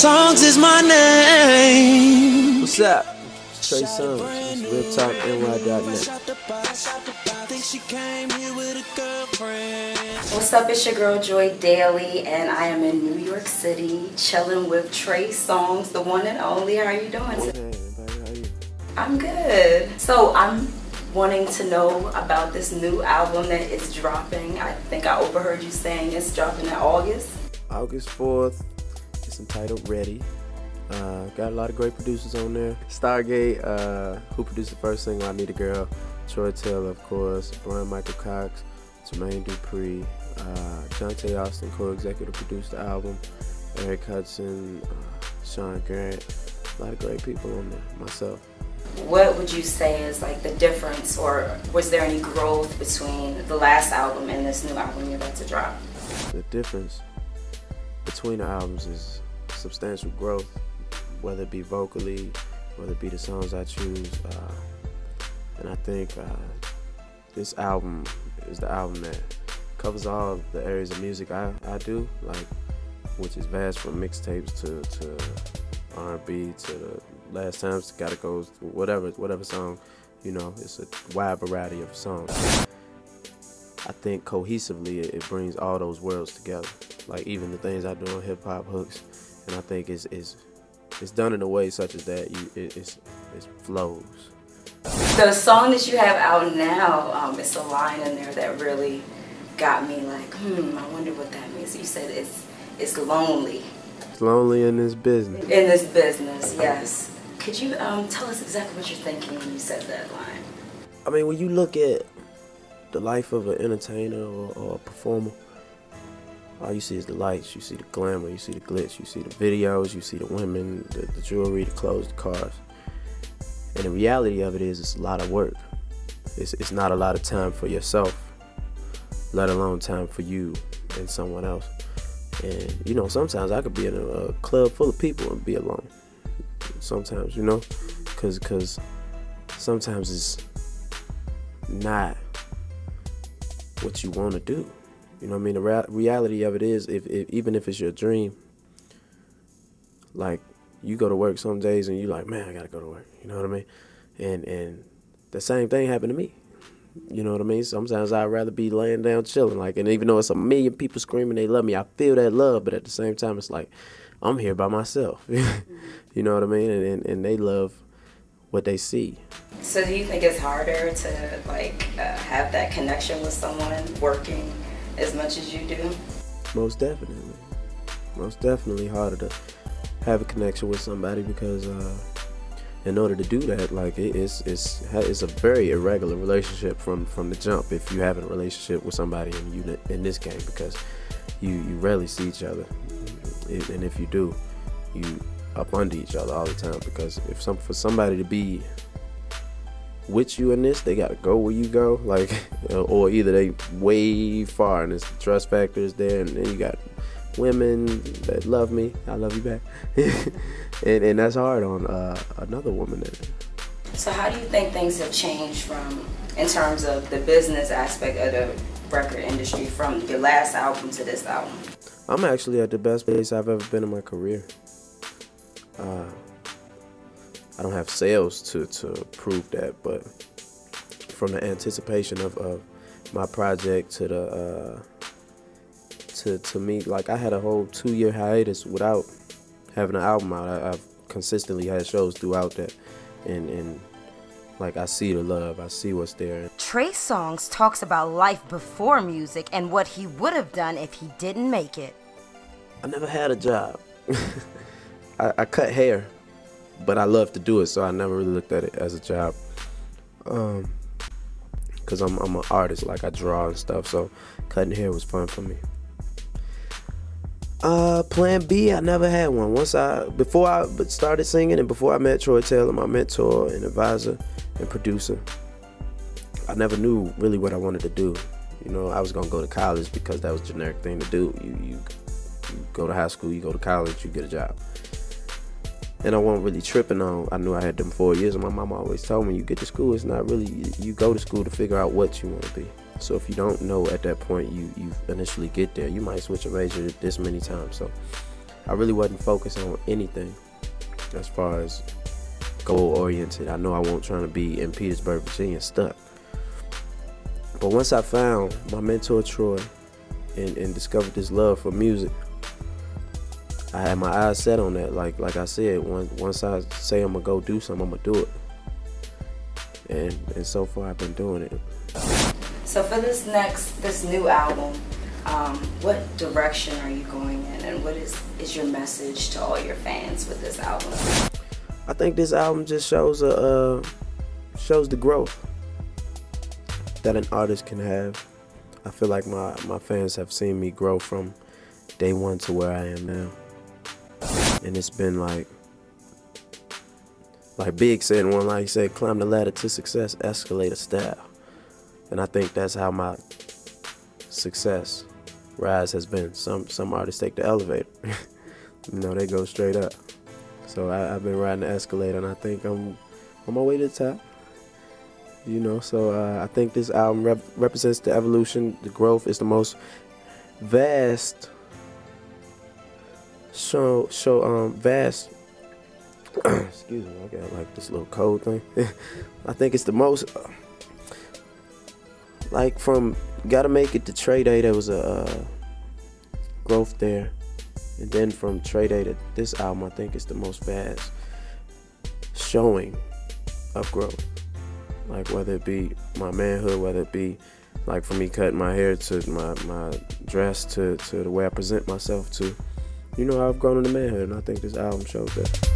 Songz is my name. What's up? Trey Songz. It's RealTalkNY.net. What's up? It's your girl Joy Daly, and I am in New York City, chilling with Trey Songz, the one and only. How are you doing today? How are you? I'm good. So I'm wanting to know about this new album that is dropping. I think I overheard you saying it's dropping in August. August 4th. It's entitled Ready. Got a lot of great producers on there. Stargate, who produced the first single, I Need a Girl. Troy Taylor, of course. Brian Michael Cox. Jermaine Dupri. Jonte Austin co-executive produced the album. Eric Hudson. Sean Grant. A lot of great people on there. Myself. What would you say is like the difference, or was there any growth between the last album and this new album you're about to drop? The difference between the albums is substantial growth, whether it be vocally, whether it be the songs I choose, and I think this album is the album that covers all the areas of music I do, like, which is vast, from mixtapes to R&B to the Last Time's Gotta Go, whatever song, you know, it's a wide variety of songs. I think cohesively it brings all those worlds together, like even the things I do on hip hop hooks, and I think it's done in a way such as that it flows. The song that you have out now, it's a line in there that really got me like, I wonder what that means. You said it's lonely. It's lonely in this business. In this business, yes. Could you tell us exactly what you're thinking when you said that line? I mean, when you look at the life of an entertainer or a performer, all you see is the lights, you see the glamour, you see the glitz, you see the videos, you see the women, the jewelry, the clothes, the cars. And the reality of it is it's a lot of work. It's not a lot of time for yourself, let alone time for you and someone else. And, you know, sometimes I could be in a club full of people and be alone. Sometimes, you know, because sometimes it's not what you want to do. You know what I mean? The reality of it is, even if it's your dream, like, you go to work some days and you're like, man, I gotta go to work. You know what I mean? And the same thing happened to me. You know what I mean? Sometimes I'd rather be laying down chilling. Like, and even though it's a million people screaming they love me, I feel that love. But at the same time, it's like, I'm here by myself. You know what I mean? And they love what they see. So do you think it's harder to like have that connection with someone working as much as you do? Most definitely. Most definitely harder to have a connection with somebody, because in order to do that, like, it's a very irregular relationship from the jump if you have a relationship with somebody in this game, because you rarely see each other, and if you do, you up under each other all the time, because for somebody to be with you in this, they gotta go where you go, like, or either they way far and the trust factor is there, and then you got women that love me, I love you back, and that's hard on another woman. So how do you think things have changed in terms of the business aspect of the record industry from your last album to this album? I'm actually at the best place I've ever been in my career. I don't have sales to prove that, but from the anticipation of my project to the to me, like, I had a whole 2-year hiatus without having an album out. I've consistently had shows throughout that, and like, I see the love, I see what's there. Trey Songz talks about life before music and what he would have done if he didn't make it. I never had a job. I cut hair, but I love to do it, so I never really looked at it as a job. Cause I'm an artist, like, I draw and stuff, so cutting hair was fun for me. Plan B, I never had one. Before I started singing and before I met Troy Taylor, my mentor and advisor and producer, I never knew really what I wanted to do. You know, I was gonna go to college because that was a generic thing to do. You go to high school, you go to college, you get a job. And I wasn't really tripping on, I knew I had them 4 years, and my mom always told me, you get to school, it's not really, you go to school to figure out what you want to be. So if you don't know at that point, you initially get there, you might switch a major this many times. So I really wasn't focused on anything as far as goal oriented. I know I wasn't trying to be in Petersburg, Virginia stuck. But once I found my mentor Troy and discovered this love for music, I had my eyes set on that. Like I said, once I say I'm gonna go do something, I'm gonna do it. And so far I've been doing it. So for this new album, what direction are you going in, and what is your message to all your fans with this album? I think this album just shows the growth that an artist can have. I feel like my fans have seen me grow from day one to where I am now. And it's been like Big said one, like he said, climb the ladder to success, escalator style. And I think that's how my success rise has been. Some artists take the elevator. You know, they go straight up. So I've been riding the escalator, and I think I'm on my way to the top. You know, so I think this album represents the evolution, the growth. It's the most vast vast. Excuse me, I got like this little cold thing. I think it's the most like from Gotta Make It to Trey Day, there was a growth there, and then from Trey Day to this album, I think it's the most vast showing of growth. Like whether it be my manhood, whether it be like from me cutting my hair to my dress to the way I present myself to, you know, I've grown into manhood, and I think this album shows that.